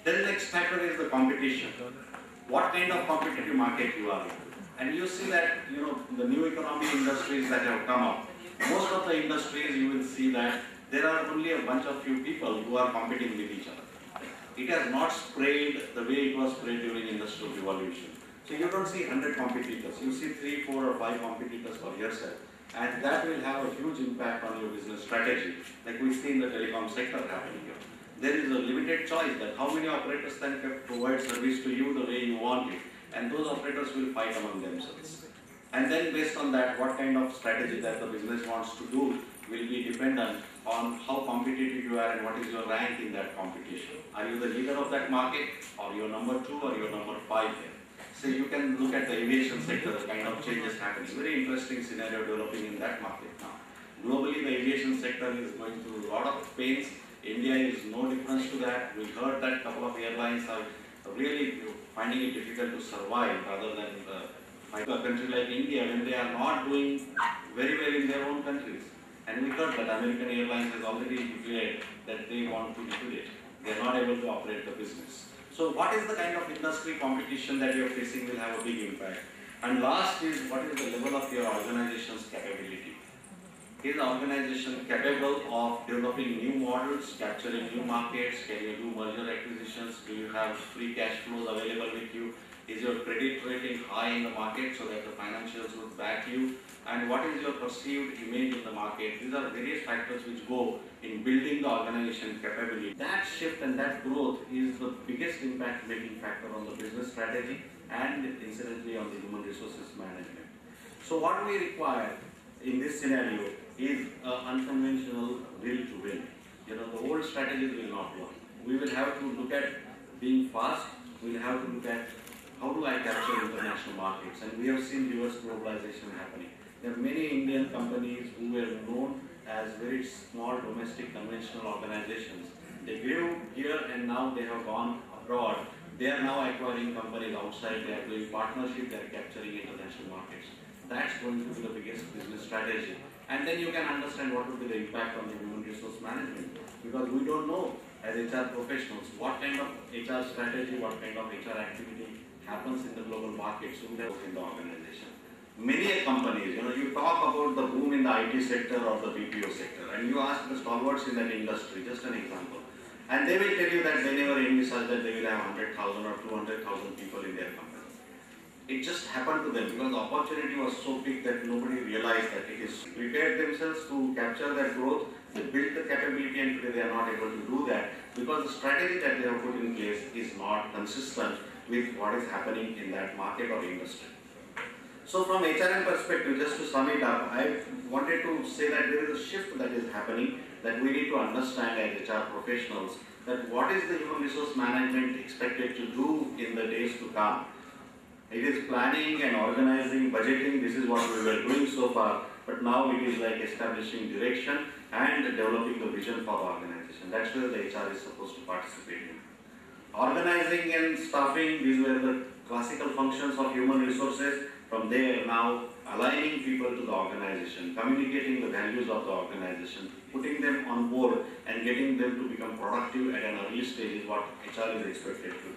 Then the next factor is the competition. What kind of competitive market you are in. And you see that, the new economy industries that have come up, most of the industries you will see that there are only a bunch of few people who are competing with each other. It has not spread the way it was spread during industrial revolution. So you don't see 100 competitors, you see 3, 4 or 5 competitors for yourself. And that will have a huge impact on your business strategy, like we see in the telecom sector happening here. There is a limited choice that how many operators then can provide service to you the way you want it, and those operators will fight among themselves. And then based on that, what kind of strategy that the business wants to do will be dependent on how competitive you are and what is your rank in that competition. Are you the leader of that market, or you're number 2, or you're number 5 here? So you can look at the aviation sector, the kind of changes happening. Very interesting scenario developing in that market now. Globally, the aviation sector is going through a lot of pains. India is no difference to that. We heard that a couple of airlines are really finding it difficult to survive rather than fight a country like India when they are not doing very well in their own countries. And we heard that American Airlines has already declared that they want to liquidate. They are not able to operate the business. So what is the kind of industry competition that you are facing will have a big impact. And last is, what is the level of your organization's capability? Is the organization capable of developing new models, capturing new markets? Can you do merger acquisitions? Do you have free cash flows available with you? Is your credit rating high in the market so that the financials would back you? And what is your perceived image in the market? These are various factors which go in building the organization capability. That shift and that growth is the biggest impact making factor on the business strategy and incidentally on the human resources management. So what we require in this scenario is an unconventional will to win. The old strategies will not work. We will have to look at being fast. We will have to look at how do I capture international markets, and we have seen reverse globalization happening. There are many Indian companies who were known as very small domestic conventional organizations. They grew here and now they have gone abroad. They are now acquiring companies outside, they are doing partnership, they are capturing international markets. That's going to be the biggest business strategy. And then you can understand what would be the impact on the human resource management. Because we don't know as HR professionals what kind of HR strategy, what kind of HR activity happens in the global market, so we have in the organization. Many companies, you talk about the boom in the IT sector or the BPO sector, and you ask the stalwarts in that industry, just an example, and they will tell you that they never envisaged that they will have 100,000 or 200,000 people in their company. It just happened to them because the opportunity was so big that nobody realized that it is prepared themselves to capture that growth. They built the capability and today they are not able to do that because the strategy that they have put in place is not consistent with what is happening in that market or industry. So from HRM perspective, just to sum it up, I wanted to say that there is a shift that is happening that we need to understand as HR professionals, that what is the human resource management expected to do in the days to come. It is planning and organizing, budgeting, this is what we were doing so far, but now it is like establishing direction and developing the vision for the organization. That's where the HR is supposed to participate in. Organizing and staffing, these were the classical functions of human resources. From there, now aligning people to the organization, communicating the values of the organization, putting them on board and getting them to become productive at an early stage is what HR is expected to do.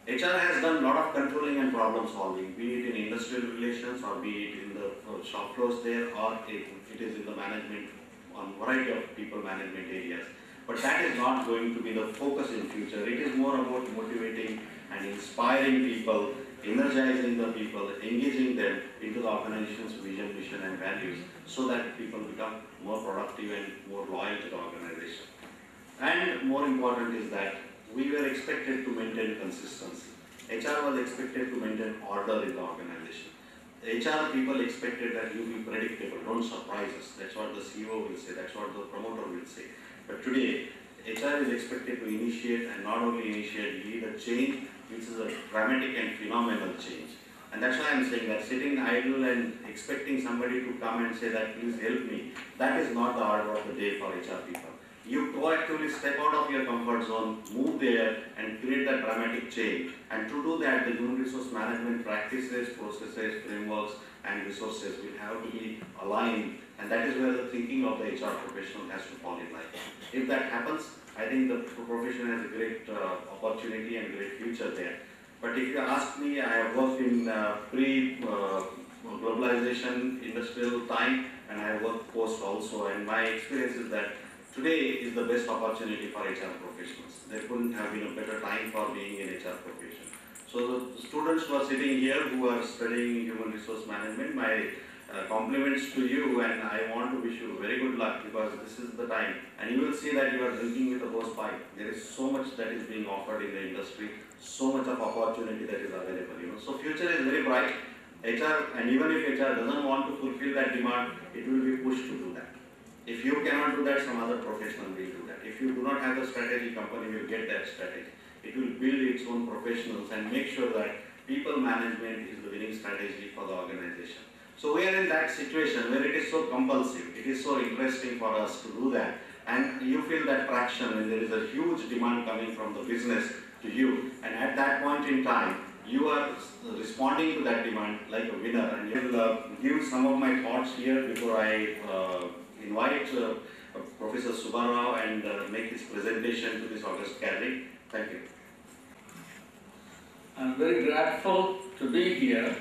HR has done a lot of controlling and problem solving, be it in industrial relations or be it in the shop floors there, or it is in the management on variety of people management areas. But that is not going to be the focus in future. It is more about motivating and inspiring people, energizing the people, engaging them into the organization's vision, mission and values so that people become more productive and more loyal to the organization. And more important is that we were expected to maintain consistency. HR was expected to maintain order in the organization. HR people expected that you be predictable, don't surprise us. That's what the CEO will say, that's what the promoter will say. But today, HR is expected to initiate and not only initiate, lead a change which is a dramatic and phenomenal change. And that's why I'm saying that sitting idle and expecting somebody to come and say that please help me, that is not the order of the day for HR people. You proactively step out of your comfort zone, move there and create that dramatic change. And to do that, the human resource management practices, processes, frameworks and resources will have to be aligned, and that is where the thinking of the HR professional has to fall in line. If that happens, I think the profession has a great opportunity and great future there. But if you ask me, I have worked in pre-globalization industrial time, and I have worked post also, and my experience is that today is the best opportunity for HR professionals. There couldn't have been a better time for being in HR profession. So the students who are sitting here who are studying human resource management, my compliments to you, and I want to wish you very good luck, because this is the time, and you will see that you are drinking with a hose pipe. There is so much that is being offered in the industry, so much of opportunity that is available. So future is very bright. HR, and even if HR doesn't want to fulfill that demand, it will be pushed to do that. If you cannot do that, some other professional will do that. If you do not have the strategy, company will get that strategy. It will build its own professionals and make sure that people management is the winning strategy for the organization. So we are in that situation where it is so compulsive, it is so interesting for us to do that, and you feel that traction when there is a huge demand coming from the business to you, and at that point in time, you are responding to that demand like a winner. And you will give some of my thoughts here before I invite Professor Subbarao and make his presentation to this august gathering. Thank you. I'm very grateful to be here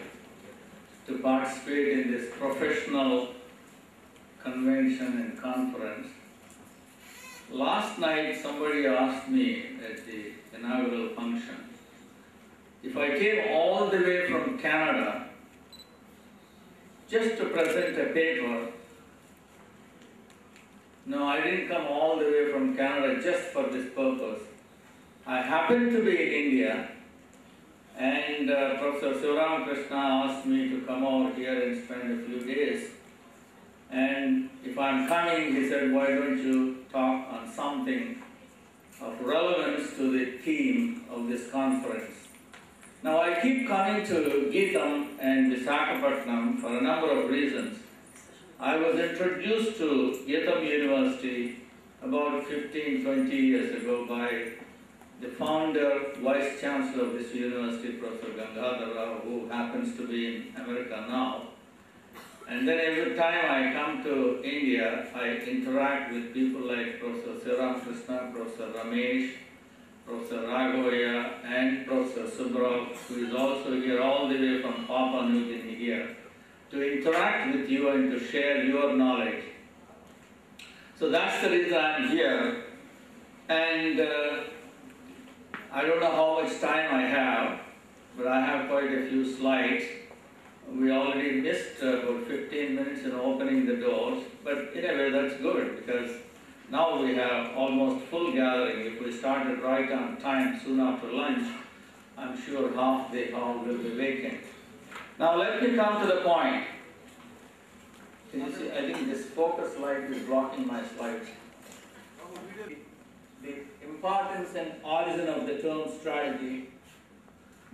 to participate in this professional convention and conference. Last night somebody asked me at the inaugural function, if I came all the way from Canada just to present a paper. No, I didn't come all the way from Canada just for this purpose. I happened to be in India, and Professor Sivaram Krishna asked me to come over here and spend a few days. And if I'm coming, he said, why don't you talk on something of relevance to the theme of this conference? Now, I keep coming to Geetham and Visakhapatnam for a number of reasons. I was introduced to Nipm University about 15, 20 years ago by the founder, Vice Chancellor of this university, Professor Gangadhar Rao, who happens to be in America now. And then every time I come to India, I interact with people like Professor Sivaram Krishna, Professor Ramesh, Professor Raghavaya, and Professor Subbarao, who is also here all the way from Papua New Guinea here, to interact with you and to share your knowledge. So that's the reason I'm here. And I don't know how much time I have, but I have quite a few slides. We already missed about 15 minutes in opening the doors, but in a way that's good, because now we have almost full gathering. If we started right on time soon after lunch, I'm sure half the hall will be vacant. Now let me come to the point. Can you see? I think this focus light is blocking my slides. The importance and origin of the term strategy,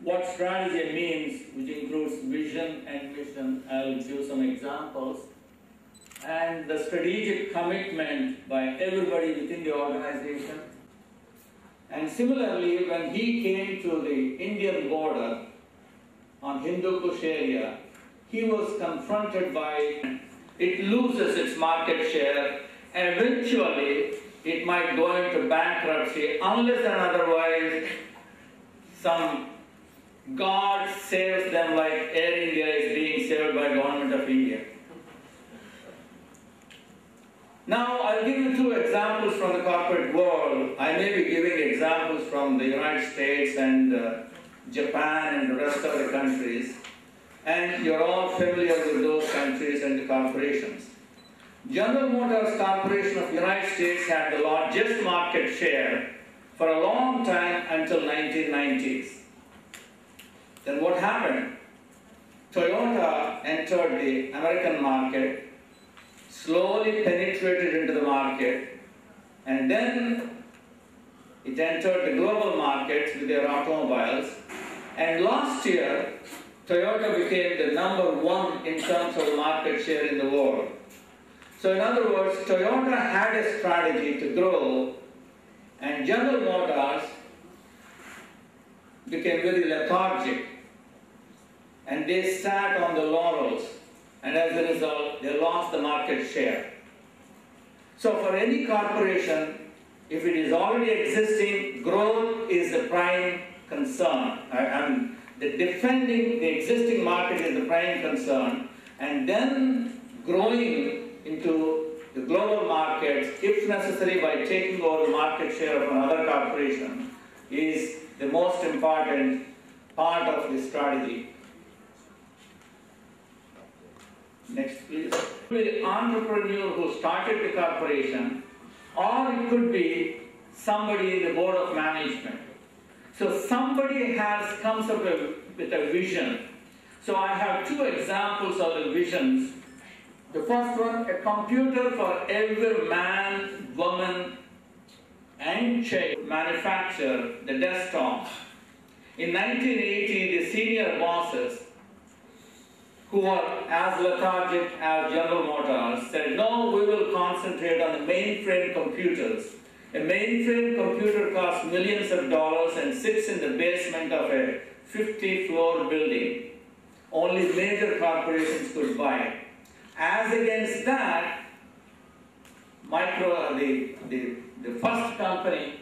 what strategy means, which includes vision and mission. I'll give some examples. And the strategic commitment by everybody within the organization. And similarly, when he came to the Indian border on Hindu Kush area, he was confronted by it loses its market share, and eventually it might go into bankruptcy unless and otherwise some God saves them, like Air India is being saved by Government of India. Now I'll give you two examples from the corporate world. I may be giving examples from the United States and Japan and the rest of the countries. And you're all familiar with those countries and the corporations. General Motors Corporation of the United States had the largest market share for a long time until 1990s. Then what happened? Toyota entered the American market, slowly penetrated into the market, and then it entered the global markets with their automobiles. And last year, Toyota became the #1 in terms of market share in the world. So in other words, Toyota had a strategy to grow, and General Motors became very lethargic, and they sat on the laurels, and as a result, they lost the market share. So for any corporation, If it is already existing, growth is the prime concern. The defending the existing market is the prime concern, and then growing into the global markets, if necessary by taking over the market share of another corporation, is the most important part of the strategy. Next, please. It could be the entrepreneur who started the corporation, or it could be somebody in the board of management. So somebody comes up with a vision. So I have two examples of the visions. The first one, a computer for every man, woman, and child manufacture the desktop. In 1980, the senior bosses, who were as lethargic as General Motors, said, no, we will concentrate on the mainframe computers. A mainframe computer costs millions of dollars and sits in the basement of a 50-floor building. Only major corporations could buy it. As against that, the first company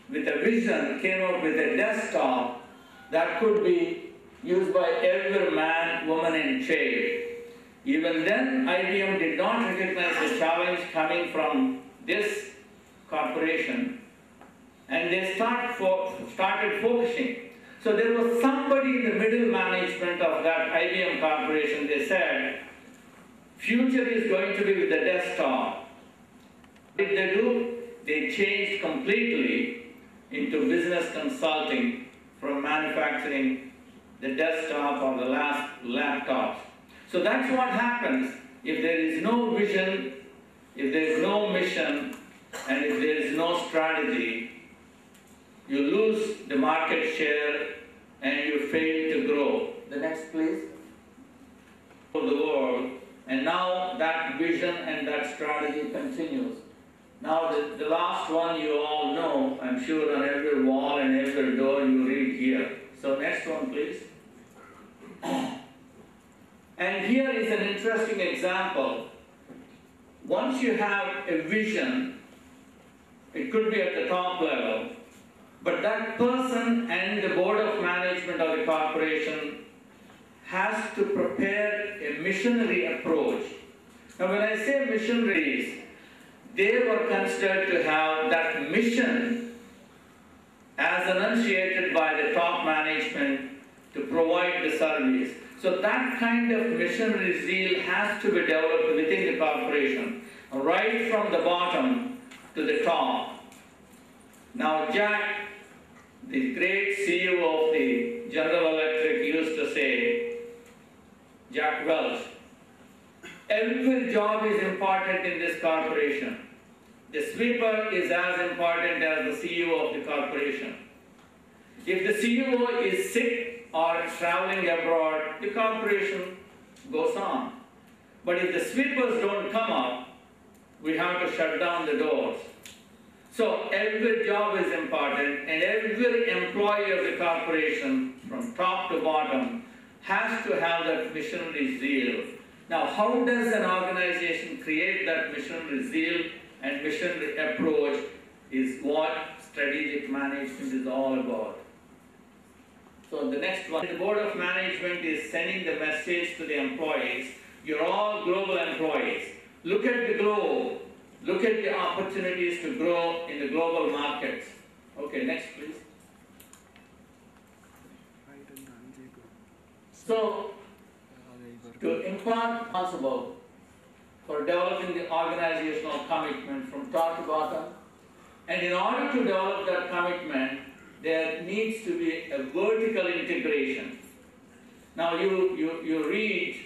with a vision came up with a desktop that could be used by every man, woman, and child. Even then, IBM did not recognize the challenge coming from this corporation, and they started focusing. So there was somebody in the middle management of that IBM corporation. They said, future is going to be with the desktop. What did they do? They changed completely into business consulting from manufacturing the desktop or the last laptops. So that's what happens if there is no vision, if there is no mission, and if there is no strategy. You lose the market share and you fail to grow. The next, please. For the world, and now that vision and that strategy continues. Now the last one you all know, I'm sure on every wall and every door you read here. So next one, please. And here is an interesting example. Once you have a vision, it could be at the top level, but that person and the board of management of the corporation has to prepare a missionary approach. Now when I say missionaries, they were considered to have that mission as enunciated by the top management to provide the service. So that kind of missionary zeal has to be developed within the corporation, right from the bottom to the top. Now Jack, the great CEO of the General Electric, used to say, Jack Welch, every job is important in this corporation. The sweeper is as important as the CEO of the corporation. If the CEO is sick or traveling abroad, the corporation goes on. But if the sweepers don't come up, we have to shut down the doors. So every job is important, and every employee of the corporation, from top to bottom, has to have that missionary zeal. Now, how does an organization create that missionary zeal and missionary approach is what strategic management is all about. So the next one, the board of management is sending the message to the employees. You're all global employees. Look at the globe. Look at the opportunities to grow in the global markets. Okay, next please. So, to impart possible for developing the organizational commitment from top to bottom, and in order to develop that commitment, there needs to be a vertical integration. Now you read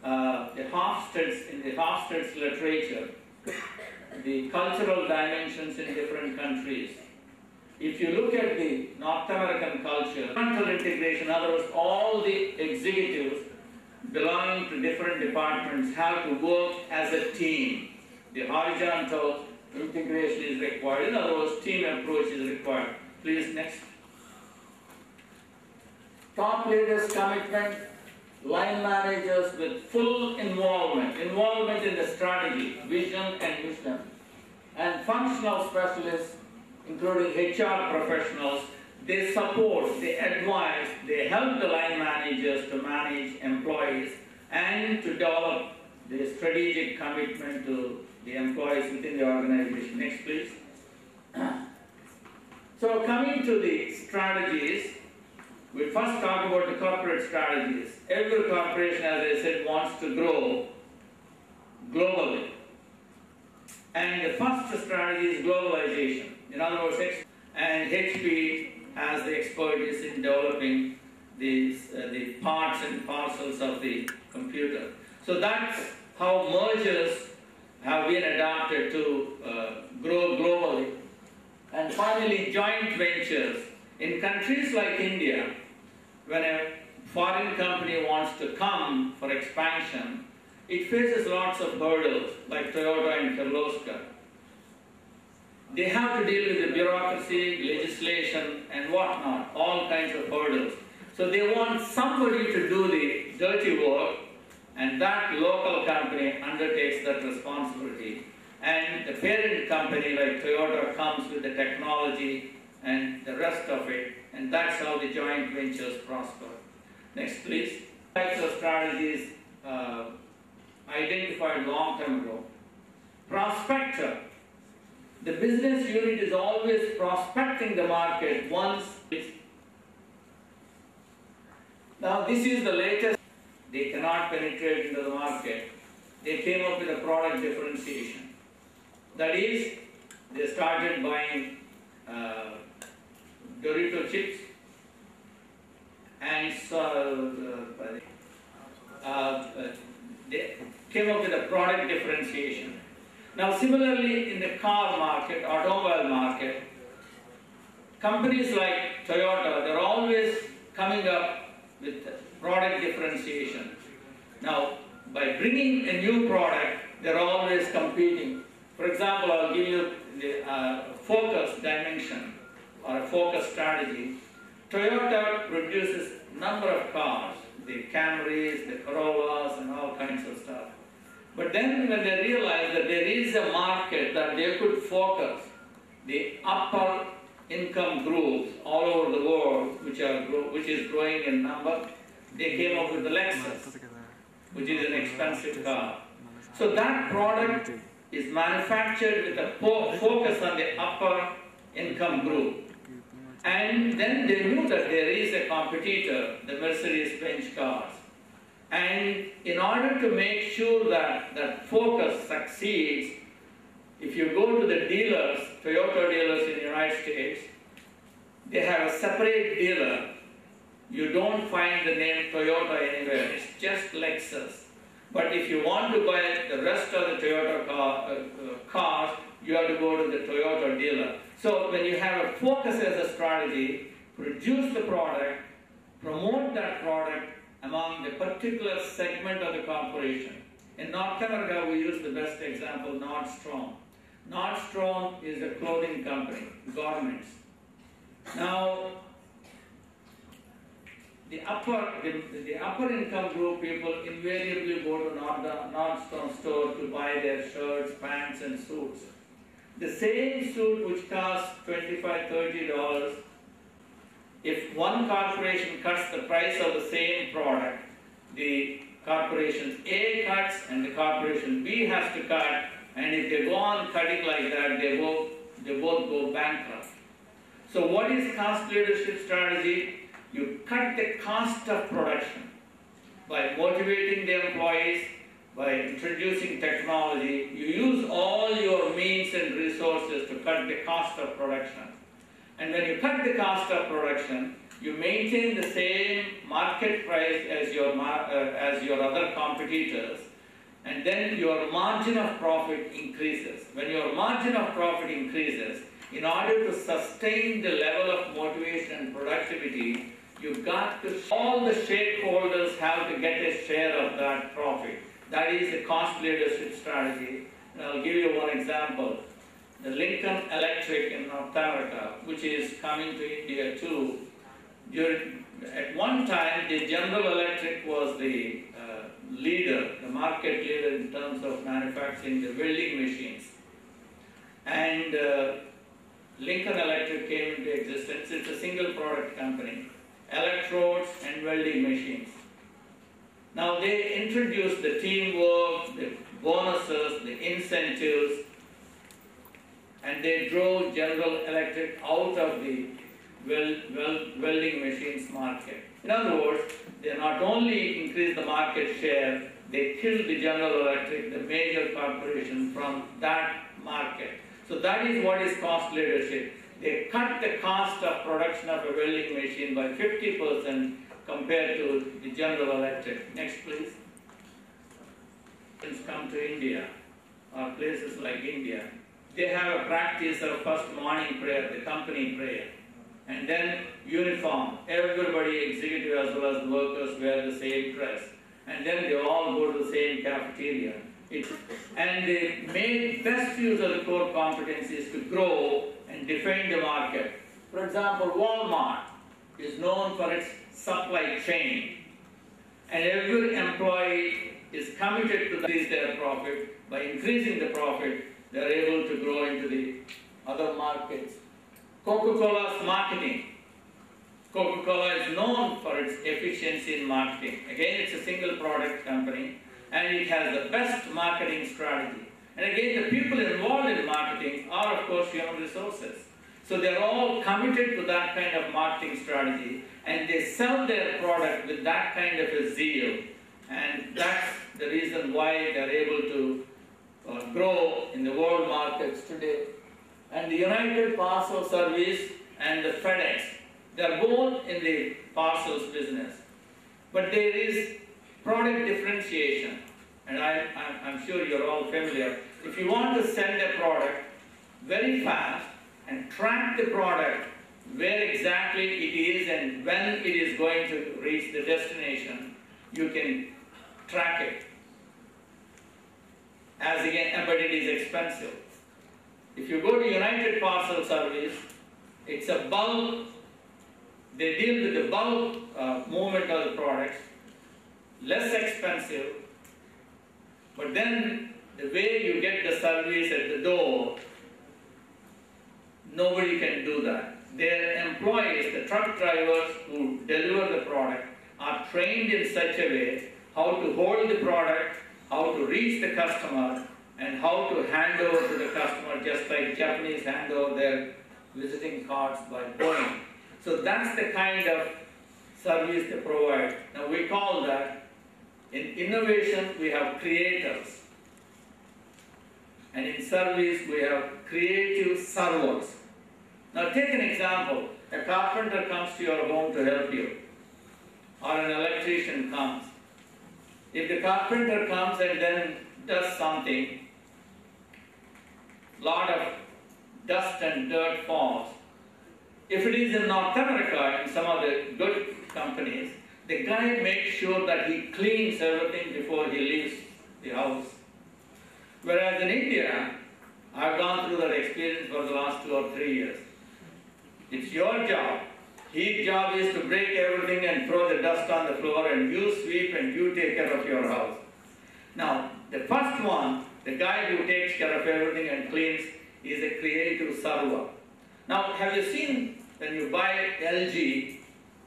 the Hofstede's, in the Hofstede's literature, the cultural dimensions in different countries. If you look at the North American culture, vertical integration, in other words, all the executives belonging to different departments have to work as a team. The horizontal integration is required. In other words, team approach is required. Please, next. Top leaders' commitment, line managers with full involvement in the strategy, vision and mission, and functional specialists, including HR professionals. They support, they advise, they help the line managers to manage employees and to develop the strategic commitment to the employees within the organization. Next, please. So coming to the strategies, we first talk about the corporate strategies. Every corporation, as I said, wants to grow globally. And the first strategy is globalization. In other words, and HP has the expertise in developing these, the parts and parcels of the computer. So that's how mergers have been adapted to grow globally. And finally, joint ventures. In countries like India, when a foreign company wants to come for expansion, it faces lots of hurdles, like Toyota and Kirloskar. They have to deal with the bureaucracy, legislation, and whatnot, all kinds of hurdles. So they want somebody to do the dirty work, and that local company undertakes that responsibility. And the parent company like Toyota comes with the technology and the rest of it, and that's how the joint ventures prosper. Next, please. Types of strategies identified long time ago. Prospector. The business unit is always prospecting the market once. Now this is the latest. They cannot penetrate into the market. They came up with a product differentiation. That is, they started buying Dorito chips and they came up with a product differentiation. Now similarly in the car market, automobile market, companies like Toyota, they're always coming up with product differentiation. Now by bringing a new product, they're always competing. For example, I'll give you the focus dimension or a focus strategy. Toyota produces a number of cars, the Camrys, the Corollas, and all kinds of stuff. But then when they realized that there is a market that they could focus, the upper income groups all over the world, which is growing in number, they came up with the Lexus, which is an expensive car. So that product is manufactured with a focus on the upper income group. And then they knew that there is a competitor, the Mercedes-Benz cars. And in order to make sure that that focus succeeds, if you go to the dealers, Toyota dealers in the United States, they have a separate dealer. You don't find the name Toyota anywhere, it's just Lexus. But if you want to buy the rest of the Toyota cars, you have to go to the Toyota dealer. So when you have a focus as a strategy, produce the product, promote that product among the particular segment of the corporation. In North America, we use the best example, Nordstrom. Nordstrom is a clothing company, garments. Now, the upper income group people invariably go to Nordstrom store to buy their shirts, pants, and suits. The same suit which costs $25, $30, if one corporation cuts the price of the same product, the corporation A cuts and the corporation B has to cut, and if they go on cutting like that, they both go bankrupt. So what is cost leadership strategy? You cut the cost of production by motivating the employees, by introducing technology. You use all your means and resources to cut the cost of production. And when you cut the cost of production, you maintain the same market price as your other competitors, and then your margin of profit increases. When your margin of profit increases, in order to sustain the level of motivation and productivity, you've got to, all the stakeholders have to get a share of that profit. That is the cost leadership strategy. And I'll give you one example. The Lincoln Electric in North America, which is coming to India too. At one time, the General Electric was the leader, the market leader in terms of manufacturing the welding machines. and Lincoln Electric came into existence. It's a single product company, electrodes and welding machines. Now they introduced the teamwork, the bonuses, the incentives, and they drove General Electric out of the welding machines market. In other words, they not only increased the market share, they killed the General Electric, the major corporation, from that market. So that is what is cost leadership. They cut the cost of production of a welding machine by 50% compared to the General Electric. Next, please. Come to India, or places like India. They have a practice of first morning prayer, the company prayer, and then uniform. Everybody, executive as well as the workers, wear the same dress, and then they all go to the same cafeteria. And they made best use of the core competencies to grow and define the market. For example, Walmart is known for its supply chain, and every employee is committed to increase their profit. By increasing the profit, they are able to grow into the other markets. Coca-Cola's marketing. Coca-Cola is known for its efficiency in marketing. Again, it's a single product company, and it has the best marketing strategy. And again, the people involved in marketing are, of course, human resources. So they're all committed to that kind of marketing strategy, and they sell their product with that kind of a zeal. And that's the reason why they're able to grow in the world markets today. And the United Parcel Service and the FedEx, they're both in the parcels business. But there is product differentiation, and I'm sure you're all familiar. If you want to send a product very fast and track the product where exactly it is and when it is going to reach the destination, you can track it. But it is expensive. If you go to United Parcel Service, it's a bulk. They deal with the bulk movement of the products, less expensive, but then the way you get the service at the door, nobody can do that. Their employees, the truck drivers who deliver the product, are trained in such a way how to hold the product, how to reach the customer, and how to hand over to the customer, just like Japanese hand over their visiting cards by going. So that's the kind of service they provide. Now we call that, in innovation we have creators, and in service we have creative servers. Now take an example. A carpenter comes to your home to help you, or an electrician comes. If the carpenter comes and then does something, lot of dust and dirt falls. If it is in North America, in some of the good companies, the guy makes sure that he cleans everything before he leaves the house. Whereas in India, I've gone through that experience for the last 2 or 3 years. It's your job. His job is to break everything and throw the dust on the floor, and you sweep and you take care of your house. Now, the first one, the guy who takes care of everything and cleans, is a creative server. Now, have you seen when you buy LG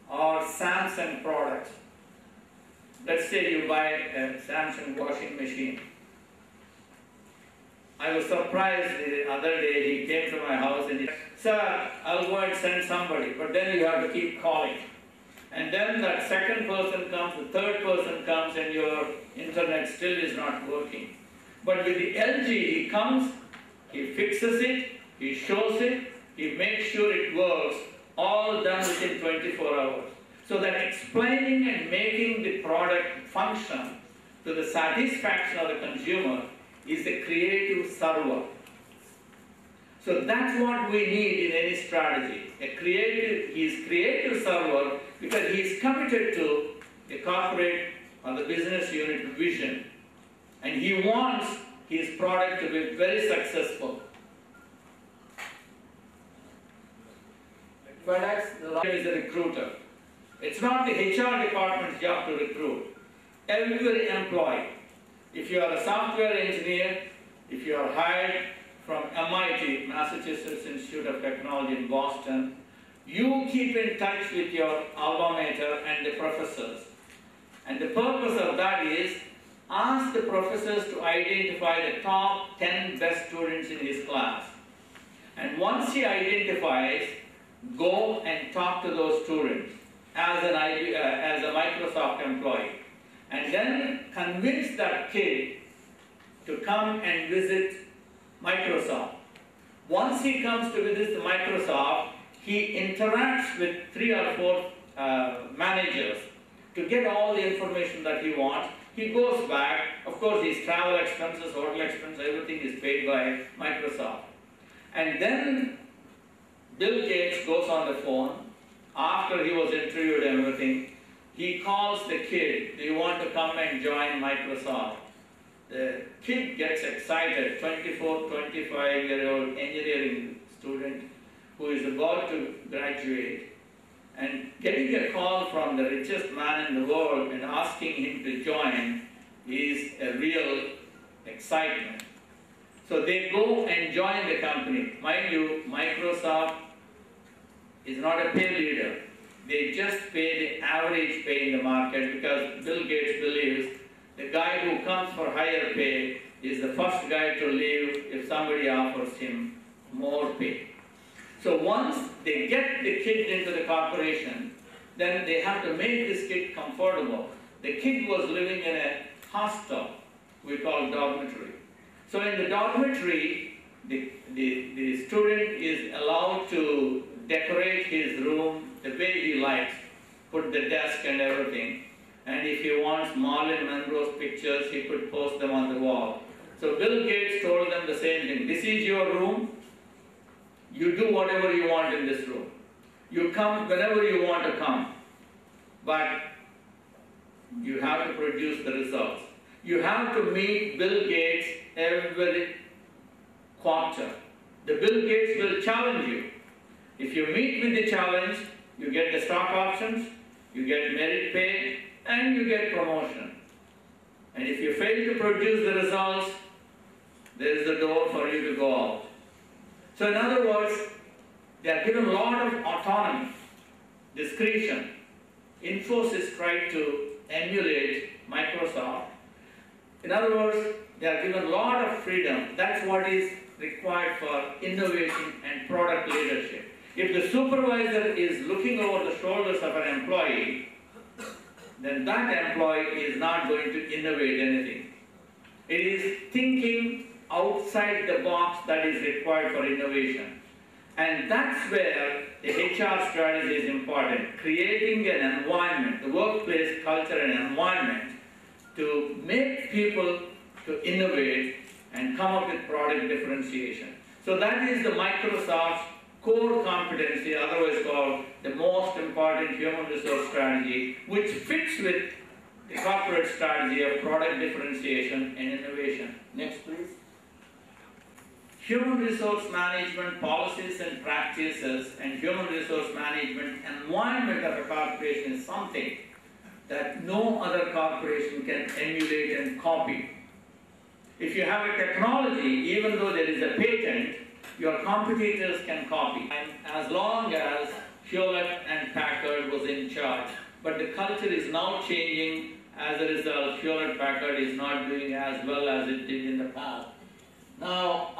or Samsung products? Let's say you buy a Samsung washing machine. I was surprised the other day. He came to my house and he said, "Sir, I'll go and send somebody," but then you have to keep calling. And then that second person comes, the third person comes, and your internet still is not working. But with the LG, he comes, he fixes it, he shows it, he makes sure it works, all done within 24 hours. So that explaining and making the product function to the satisfaction of the consumer is a creative server. So that's what we need in any strategy. He is creative server because he is committed to the corporate or the business unit vision, and he wants his product to be very successful. FedEx is a recruiter. It's not the HR department's job to recruit. Every employee, if you are a software engineer, if you are hired from MIT, Massachusetts Institute of Technology in Boston, you keep in touch with your alma mater and the professors. And the purpose of that is, ask the professors to identify the top 10 best students in his class. And once he identifies, go and talk to those students as a Microsoft employee. And then convince that kid to come and visit Microsoft. Once he comes to visit Microsoft, he interacts with 3 or 4 managers to get all the information that he wants. He goes back. Of course, his travel expenses, hotel expenses, everything is paid by Microsoft. And then Bill Gates goes on the phone after he was interviewed and everything. He calls the kid, do you want to come and join Microsoft? The kid gets excited, 24, 25-year-old engineering student who is about to graduate, and getting a call from the richest man in the world and asking him to join is a real excitement. So they go and join the company. Mind you, Microsoft is not a pay leader. They just pay the average pay in the market because Bill Gates believes the guy who comes for higher pay is the first guy to leave if somebody offers him more pay. So once they get the kid into the corporation, then they have to make this kid comfortable. The kid was living in a hostel we call dormitory. So in the dormitory, the student is allowed to decorate his room the way he likes, put the desk and everything. And if he wants Marilyn Monroe's pictures, he could post them on the wall. So Bill Gates told them the same thing. This is your room. You do whatever you want in this room. You come whenever you want to come. But you have to produce the results. You have to meet Bill Gates every quarter. The Bill Gates will challenge you. If you meet with the challenge, you get the stock options, you get merit pay, and you get promotion. And if you fail to produce the results, there is a door for you to go out. So in other words, they are given a lot of autonomy, discretion. Infosys tried to emulate Microsoft. In other words, they are given a lot of freedom. That's what is required for innovation and product leadership. If the supervisor is looking over the shoulders of an employee, then that employee is not going to innovate anything. It is thinking outside the box that is required for innovation. And that's where the HR strategy is important. Creating an environment, the workplace culture and environment to make people to innovate and come up with product differentiation. So that is the Microsoft's core competency, otherwise called the most important human resource strategy, which fits with the corporate strategy of product differentiation and innovation. Next, please. Human resource management policies and practices and human resource management environment of a corporation is something that no other corporation can emulate and copy. If you have a technology, even though there is a patent, your competitors can copy, and as long as Hewlett and Packard was in charge. But the culture is now changing. As a result, Hewlett Packard is not doing as well as it did in the past. Now,